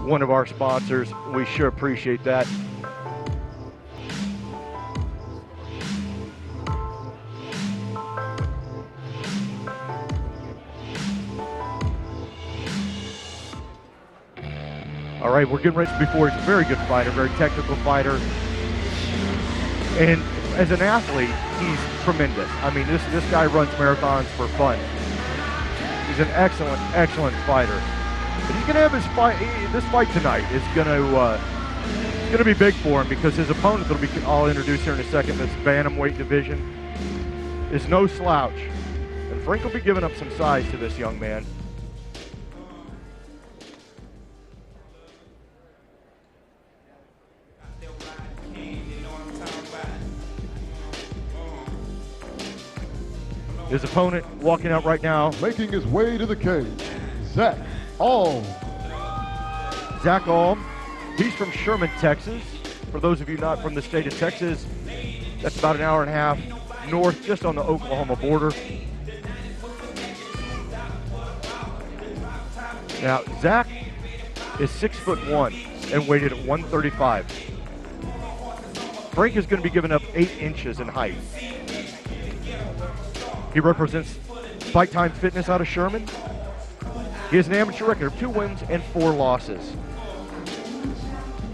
one of our sponsors. We sure appreciate that. All right, we're getting ready before. He's a very good fighter, very technical fighter. And as an athlete, he's tremendous. I mean, this guy runs marathons for fun. He's an excellent, excellent fighter. But he's going to have his fight. This fight tonight is going to be big for him because his opponent that I'll introduce here in a second, this bantamweight division, is no slouch. And Frank will be giving up some size to this young man. His opponent walking out right now. Making his way to the cage, Zach Alm. Zach Alm, he's from Sherman, Texas. For those of you not from the state of Texas, that's about an hour and a half north, just on the Oklahoma border. Now, Zach is 6'1" and weighted at 135. Frank is going to be giving up 8 inches in height. He represents Fight Time Fitness out of Sherman. He has an amateur record of 2 wins and 4 losses.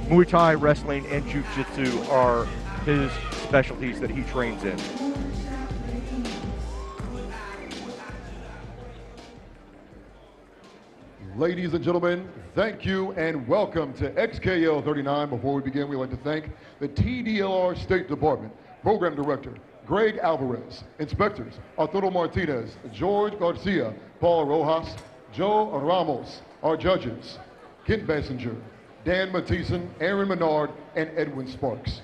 Muay Thai, wrestling, and Jiu-Jitsu are his specialties that he trains in. Ladies and gentlemen, thank you and welcome to XKO 39. Before we begin, we'd like to thank the TDLR State Department, Program Director Greg Alvarez, Inspectors Arturo Martinez, George Garcia, Paul Rojas, Joe Ramos, our judges, Kent Bessinger, Dan Mathieson, Aaron Menard, and Edwin Sparks.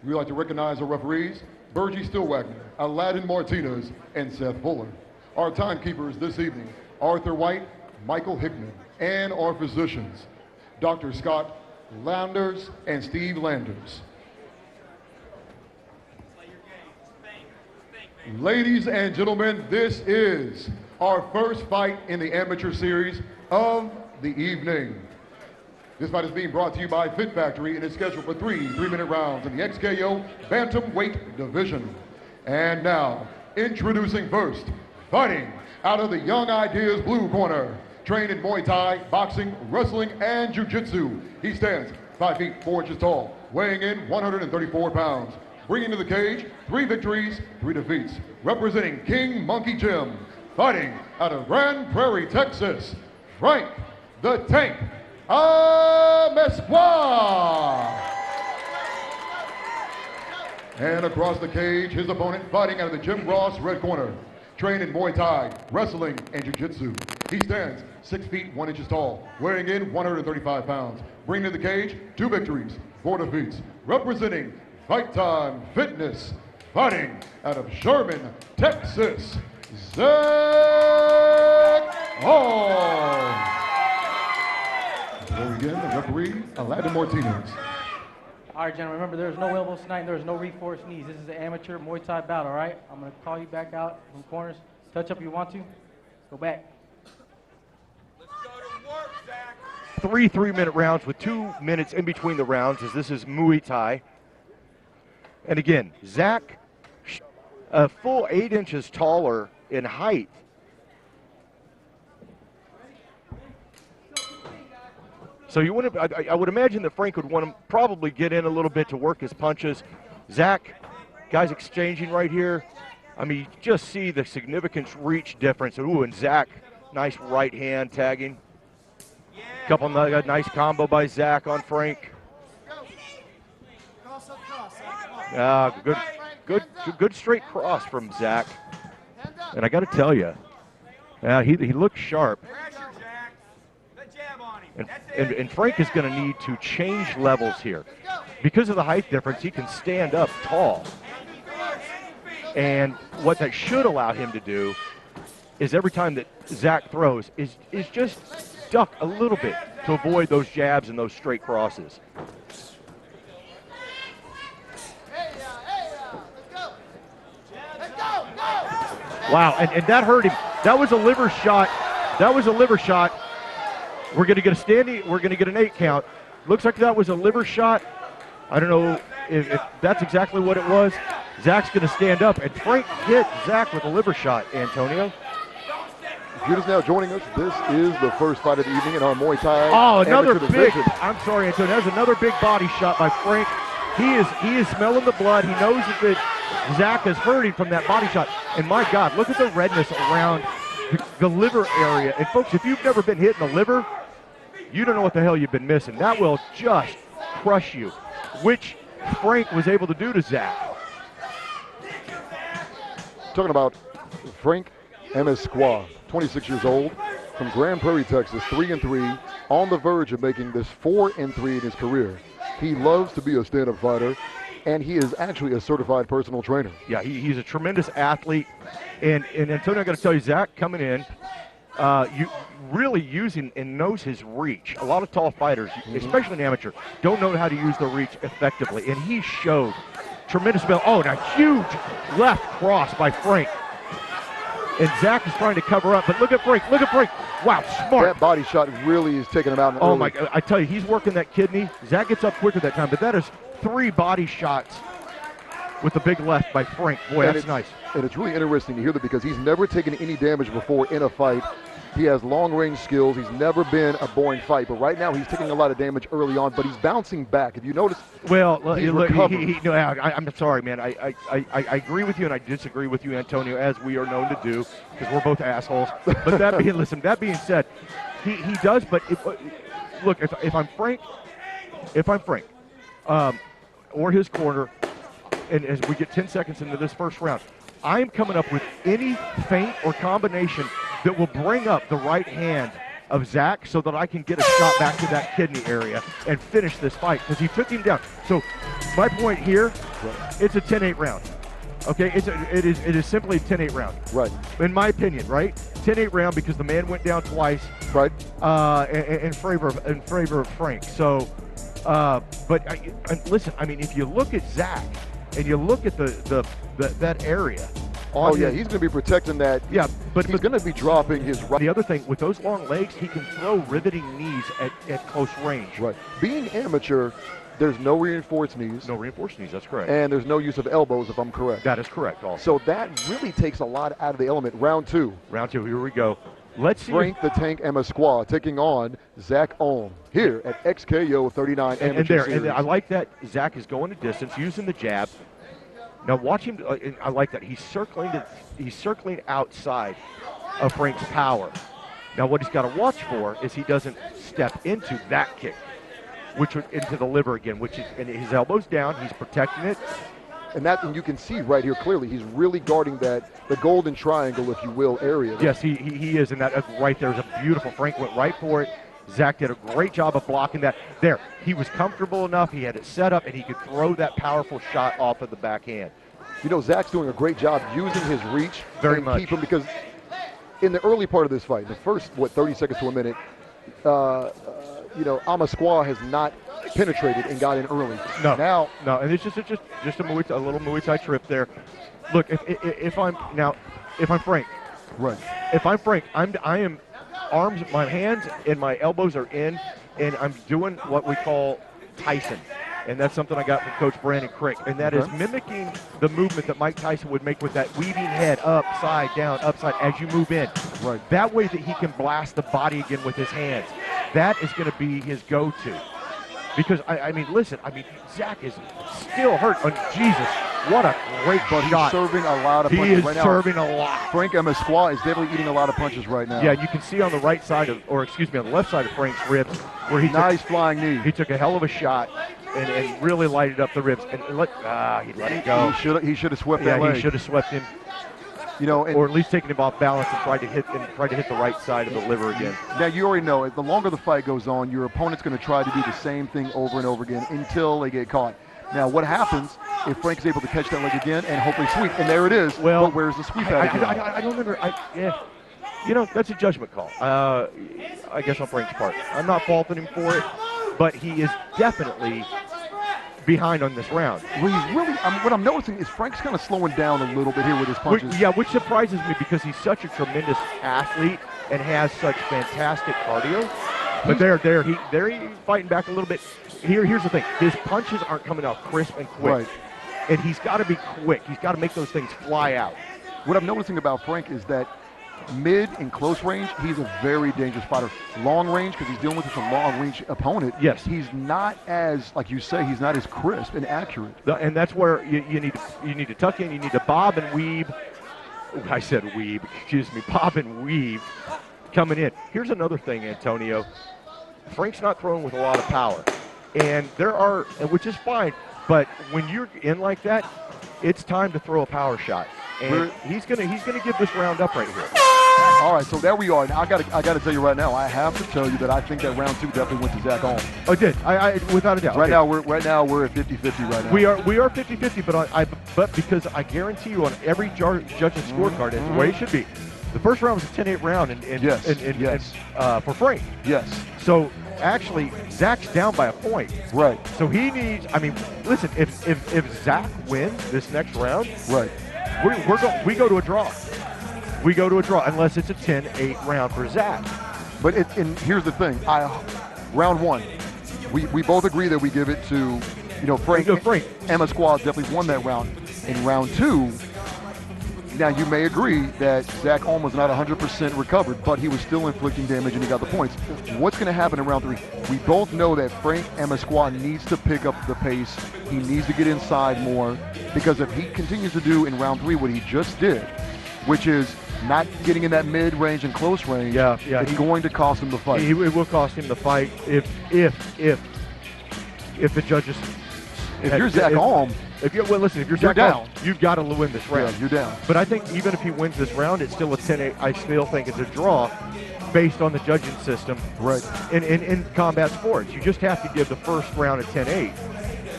We'd like to recognize our referees, Bergie Stillwagner, Aladdin Martinez, and Seth Fuller. Our timekeepers this evening, Arthur White, Michael Hickman, and our physicians, Dr. Scott Landers and Steve Landers. Ladies and gentlemen, this is our first fight in the amateur series of the evening. This fight is being brought to you by Fit Factory and is scheduled for 3 3-minute rounds in the XKO Bantamweight division. And now, introducing first, fighting out of the Young Ideas blue corner, trained in Muay Thai, boxing, wrestling, and Jiu-Jitsu. He stands 5 feet 4 inches tall, weighing in 134 pounds. Bringing to the cage, 3 victories, 3 defeats. Representing King Monkey Gym, fighting out of Grand Prairie, Texas, Frank the Tank Amezcua. And across the cage, his opponent fighting out of the Jim Ross red corner, trained in Muay Thai, wrestling, and Jiu-Jitsu. He stands 6 feet 1 inches tall, weighing in 135 pounds. Bringing to the cage, 2 victories, 4 defeats. Representing Fight Time Fitness, fighting out of Sherman, Texas, Zach Alm. Before we begin, the referee, Aladdin Martinez. All right, gentlemen, remember there's no elbows tonight, there's no reinforced knees. This is an amateur Muay Thai battle, all right? I'm going to call you back out from corners. Touch up if you want to. Go back. Let's go to work, Zach. 3 3-minute rounds with 2 minutes in between the rounds, as this is Muay Thai. And again, Zach, a full 8 inches taller in height. So you would I would imagine that Frank would want to probably get in a little bit to work his punches. Zach, guys exchanging right here. I mean, you just see the significant reach difference. Ooh, and Zach, nice right hand tagging. Couple nice combo by Zach on Frank. Good straight cross from Zach. And I got to tell you, he looks sharp. And Frank is going to need to change levels here. Because of the height difference, he can stand up tall. And what that should allow him to do is every time that Zach throws is just duck a little bit to avoid those jabs and those straight crosses. Wow, and that hurt him. That was a liver shot. That was a liver shot. We're going to get a standing. We're going to get an 8 count. Looks like that was a liver shot. I don't know if that's exactly what it was. Zach's going to stand up, and Frank hit Zach with a liver shot, Antonio. If you're just now joining us, this is the first fight of the evening in our Muay Thai. Oh, another amateur big, division. I'm sorry, Antonio, that's another big body shot by Frank. He is smelling the blood. He knows that Zach is hurting from that body shot. And my God, look at the redness around the liver area. And folks, if you've never been hit in the liver, you don't know what the hell you've been missing. That will just crush you, which Frank was able to do to Zach. Talking about Frank Amezcua, 26 years old, from Grand Prairie, Texas, 3-3, on the verge of making this 4-3 in his career. He loves to be a stand-up fighter, and he is actually a certified personal trainer. Yeah, he's a tremendous athlete. And Antonio, I got to tell you, Zach coming in, you really using and knows his reach. A lot of tall fighters, especially an amateur, don't know how to use the reach effectively, and he showed tremendous ability. Oh, and a huge left cross by Frank. And Zach is trying to cover up, but look at Frank, look at Frank. Wow, smart. That body shot really is taking him out. Oh my God, I tell you, he's working that kidney. Zach gets up quicker that time, but that is 3 body shots with the big left by Frank. Boy, that's nice. And it's really interesting to hear that because he's never taken any damage before in a fight. He has long-range skills. He's never been a boring fight, but right now he's taking a lot of damage early on, but he's bouncing back. If you notice, well, he's look, recovering. I'm sorry, man. I agree with you, and I disagree with you, Antonio, as we are known to do, because we're both assholes. But that being, listen, that being said, he does. But look, if I'm Frank, or his corner, and as we get 10 seconds into this first round, I'm coming up with any feint or combination that will bring up the right hand of Zach so that I can get a shot back to that kidney area and finish this fight, because he took him down. So my point here, it's a 10-8 round. Okay, it is simply a 10-8 round. Right. In my opinion, right? 10-8 round because the man went down twice. Right. In favor of Frank. So, listen, I mean, if you look at Zach and you look at that area. Oh yeah, he's going to be protecting that. Yeah, but he's going to be dropping his right. The other thing, with those long legs, he can throw riveting knees at close range. Right. Being amateur, there's no reinforced knees. No reinforced knees, that's correct. And there's no use of elbows, if I'm correct. That is correct also. So that really takes a lot out of the element. Round 2. Round 2, here we go. Let's see. Frank the Tank Amezcua taking on Zach Ohm here at XKO 39 Amateur Series. And I like that Zach is going to distance, using the jab. Now watch him. I like that he's circling outside of Frank's power. Now what he's got to watch for is he doesn't step into that kick, which would into the liver again. And his elbow's down. He's protecting it. And you can see right here clearly he's really guarding the golden triangle, if you will, area. Yes, he is, and that right there is a beautiful. Frank went right for it. Zach did a great job of blocking that. There, he was comfortable enough. He had it set up, and he could throw that powerful shot off of the backhand. You know, Zach's doing a great job using his reach very much. Keep him, because in the early part of this fight, the first 30 seconds to a minute, Amezcua has not penetrated and got in early. No, and it's just a little Muay Thai trip there. Look, if I'm Frank, right? If I'm Frank, I am arms, my hands and my elbows are in, and I'm doing what we call Tyson. And that's something I got from Coach Brandon Crick. And that is mimicking the movement that Mike Tyson would make with that weaving head upside down, upside, as you move in. Right. That way that he can blast the body again with his hands. That is going to be his go-to. Because, Zach is still hurt. Oh, Jesus, what a great shot. He's serving a lot of punches right now. He is serving a lot. Frank Amezcua is definitely eating a lot of punches right now. Yeah, you can see on the right side on the left side of Frank's ribs where he flying knee. He took a hell of a shot and really lighted up the ribs. And he let it go. He should have swept that leg. Yeah, he should have swept him. Or at least taken him off balance and tried to hit the right side of the liver again. Now you already know, the longer the fight goes on, your opponent's going to try to do the same thing over and over again until they get caught. Now what happens if Frank's able to catch that leg again and hopefully sweep? And there it is. Well, but where's the sweep at again? I don't remember. That's a judgment call. I guess on Frank's part. I'm not faulting him for it, but he is definitely behind on this round. Well, he's really, what I'm noticing is Frank's kind of slowing down a little bit here with his punches. Which surprises me because he's such a tremendous athlete and has such fantastic cardio. But they're fighting back a little bit. Here's the thing. His punches aren't coming out crisp and quick. Right. And he's got to be quick. He's got to make those things fly out. What I'm noticing about Frank is that mid and close range, he's a very dangerous fighter. Long range, because he's dealing with such a long range opponent. Yes. He's not as, like you say, he's not as crisp and accurate. And that's where you need to tuck in. You need to bob and weave. I said weave. Excuse me. Bob and weave coming in. Here's another thing, Antonio. Frank's not throwing with a lot of power, and which is fine. But when you're in like that, it's time to throw a power shot. And he's gonna give this round up right here. All right, so there we are. Now I gotta tell you right now, I have to tell you that I think that round 2 definitely went to Zach Alm. Oh, it did. I without a doubt. Right now we're at 50-50 right now. We are 50-50, but because I guarantee you on every judge's scorecard, it's the way it should be. The first round was a 10-8 round, and for Frank. Yes. So actually, Zach's down by a point. Right. So he needs. I mean, listen. If Zach wins this next round, right, we go to a draw. We go to a draw unless it's a 10-8 round for Zach. But and here's the thing. Round 1, we both agree that we give it to Frank. Amezcua definitely won that round. In round 2. Now, you may agree that Zach Alm was not 100% recovered, but he was still inflicting damage and he got the points. What's going to happen in round 3? We both know that Frank Amezcua needs to pick up the pace. He needs to get inside more, because if he continues to do in round 3 what he just did, which is not getting in that mid-range and close range, it's going to cost him the fight. It will cost him the fight if the judges. If you're Zach Alm, if you're Zach Alm, you've got to win this round. Yeah, you're down. But I think even if he wins this round, it's still a 10-8. I still think it's a draw based on the judging system. Right. In combat sports, you just have to give the first round a 10-8.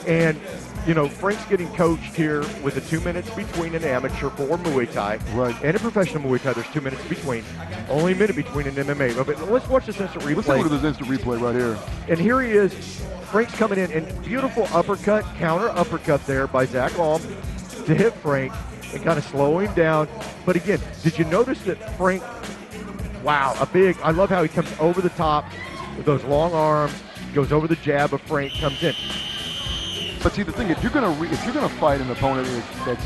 And Frank's getting coached here with the 2 minutes between an amateur for Muay Thai and a professional Muay Thai. There's 2 minutes between. Only a minute between an MMA. But let's watch this instant replay. Let's look at this instant replay right here. And here he is. Frank's coming in, and beautiful counter uppercut there by Zach Alm to hit Frank and kind of slow him down. But again, did you notice that Frank, I love how he comes over the top with those long arms, goes over the jab of Frank, comes in. But see, the thing, if you're gonna fight an opponent that's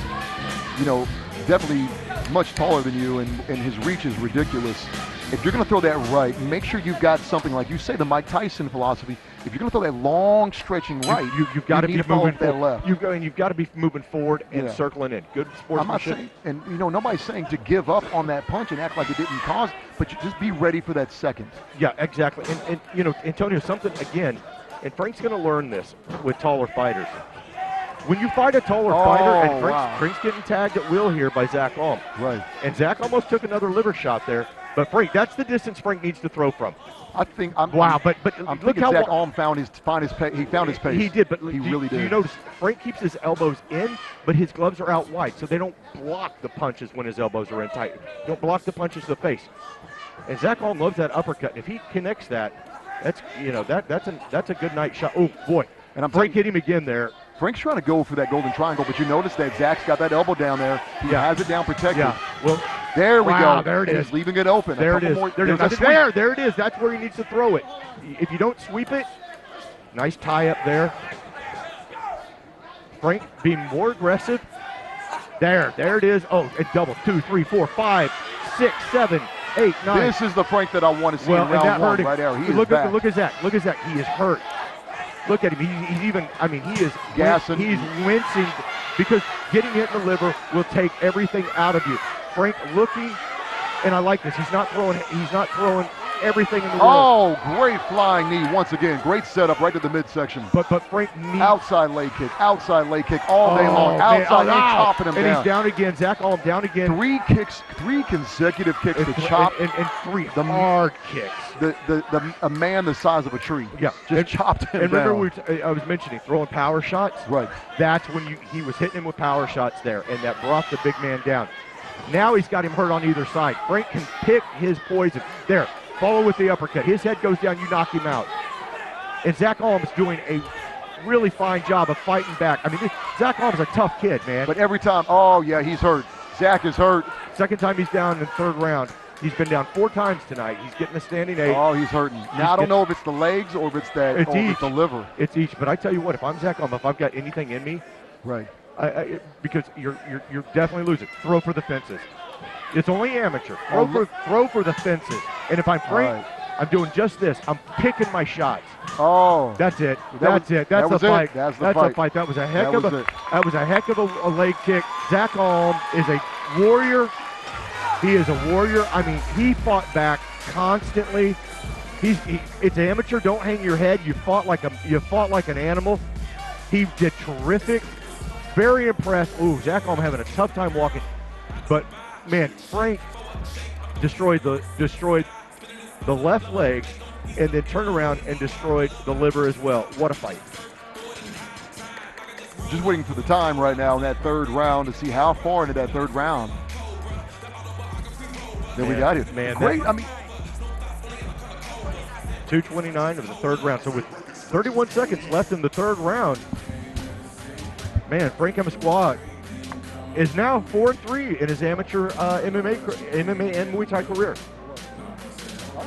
definitely much taller than you and his reach is ridiculous, if you're gonna throw that right, make sure you've got something like you say the Mike Tyson philosophy. If you're gonna throw that long stretching right, you've got to be moving that left. You've got to be moving forward and circling in. Good sportsmanship. I'm not saying, and nobody's saying to give up on that punch and act like it didn't cause, but you just be ready for that second. Yeah, exactly. And Antonio, something again, and Frank's gonna learn this with taller fighters. When you fight a taller fighter, and Frank's getting tagged at will here by Zach Alm. Right. And Zach almost took another liver shot there. But Frank, that's the distance Frank needs to throw from. I think I'm thinking Zach Alm found his pace. He found his pace. He did, but he really did. You notice Frank keeps his elbows in, but his gloves are out wide, so they don't block the punches when his elbows are in tight. Don't block the punches to the face. And Zach Alm loves that uppercut. If he connects that, that's a good night shot. Oh boy! And Frank hit him again there. Frank's trying to go for that golden triangle, but you notice that Zach's got that elbow down there. He has it down protected. Yeah. Well, there we go. There it is. He's leaving it open. There it is. There it is. That's where he needs to throw it. If you don't sweep it, nice tie up there. Frank being more aggressive. There it is. Oh, it doubles. 2, 3, 4, 5, 6, 7, 8, 9. This is the Frank that I want to see in round 1 right there. Look at Zach. Look at Zach. He is hurt. Look at him. He is gassing. He's wincing because getting hit in the liver will take everything out of you. Frank looking, and I like this. He's not throwing everything in the world. Oh, great flying knee once again. Great setup right to the midsection. But Frank needs outside leg kick all day long. Outside knee chopping him down. And he's down again. Zach Alm down again. 3 consecutive kicks to chop. And 3 hard kicks. A man the size of a tree. Yeah. Just chopped him down. And remember I was mentioning throwing power shots? Right. That's when he was hitting him with power shots there, and that brought the big man down. Now he's got him hurt on either side. Frank can pick his poison. There. Follow with the uppercut. His head goes down, you knock him out. And Zach Alm is doing a really fine job of fighting back. I mean, Zach Alm is a tough kid, man. But every time, he's hurt. Zach is hurt. Second time he's down in the third round. He's been down 4 times tonight. He's getting a standing 8. Oh, he's hurting. Now, I don't know if it's the legs or if it's that, It's or if each. it's the liver. It's each. But I tell you what, if I'm Zach Alm, if I've got anything in me, Right. because you're definitely losing. Throw for the fences. It's only amateur. Throw for the fences. And if I'm Frank, right. I'm doing just this. I'm picking my shots. Oh. That's it. That That's the fight. That's the That's fight. the fight. That was a heck That of was a. it. That was a heck of a leg kick. Zach Alm is a warrior. He is a warrior. I mean, he fought back constantly. It's amateur. Don't hang your head. You fought like an animal. He did terrific. Very impressed. Ooh, Zach Alm having a tough time walking, but man, Frank destroyed the left leg, and then turned around and destroyed the liver as well. What a fight! Just waiting for the time right now in that 3rd round to see how far into that 3rd round that we got here. Man, great. I mean, 2:29 of the 3rd round. So with 31 seconds left in the 3rd round, man, Frank Amezcua is now 4-3 in his amateur MMA and Muay Thai career.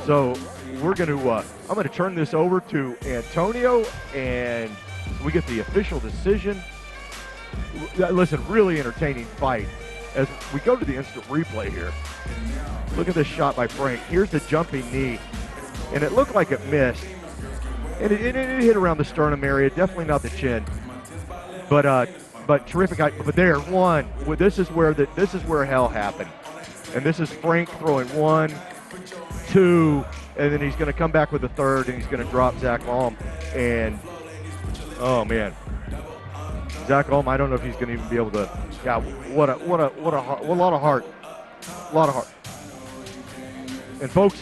So I'm going to turn this over to Antonio, and we get the official decision. Listen, really entertaining fight. As we go to the instant replay here, look at this shot by Frank. Here's the jumping knee, and it looked like it missed, and it hit around the sternum area, definitely not the chin. But terrific. But there, one. This is where hell happened, and this is Frank throwing 1, 2, and then he's going to come back with the 3rd, and he's going to drop Zach Alm. And oh man, Zach Alm. I don't know if he's going to even be able to. Yeah, what a lot of heart, And folks,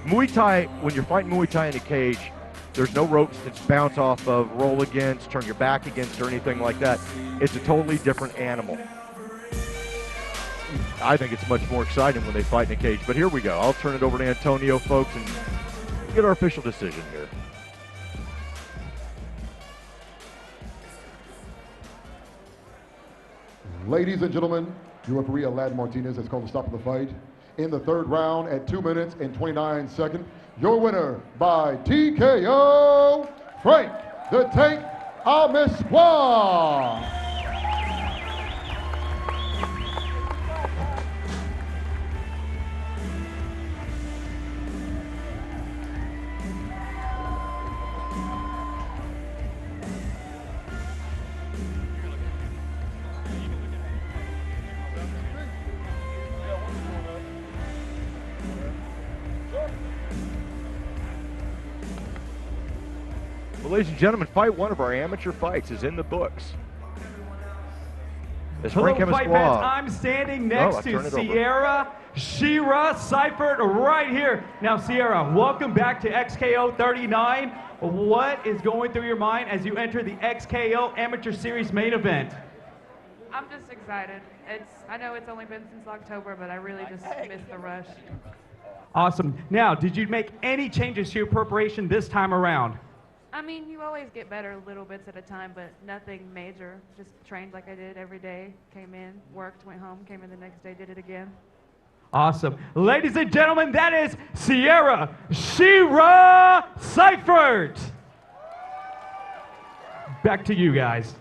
Muay Thai. When you're fighting Muay Thai in a cage, there's no ropes to bounce off of, roll against, turn your back against, or anything like that. It's a totally different animal. I think it's much more exciting when they fight in a cage. But here we go. I'll turn it over to Antonio, folks, and get our official decision here. Ladies and gentlemen, your referee Aladdin Martinez has called the stop of the fight in the 3rd round at 2 minutes and 29 seconds. Your winner by TKO, Frank the Tank Amezcua. Well, ladies and gentlemen, fight 1 of our amateur fights is in the books. As Hello, Frank fight Amezcua. fans. I'm standing next to Sierra Shira Seifert right here. Now, Sierra, welcome back to XKO 39. What is going through your mind as you enter the XKO Amateur Series main event? I'm just excited. I know it's only been since October, but I really just missed the rush. Awesome. Now, did you make any changes to your preparation this time around? I mean, you always get better little bits at a time, but nothing major. Just trained like I did every day. Came in, worked, went home, came in the next day, did it again. Awesome. Ladies and gentlemen, that is Sierra Shira Seifert. Back to you guys.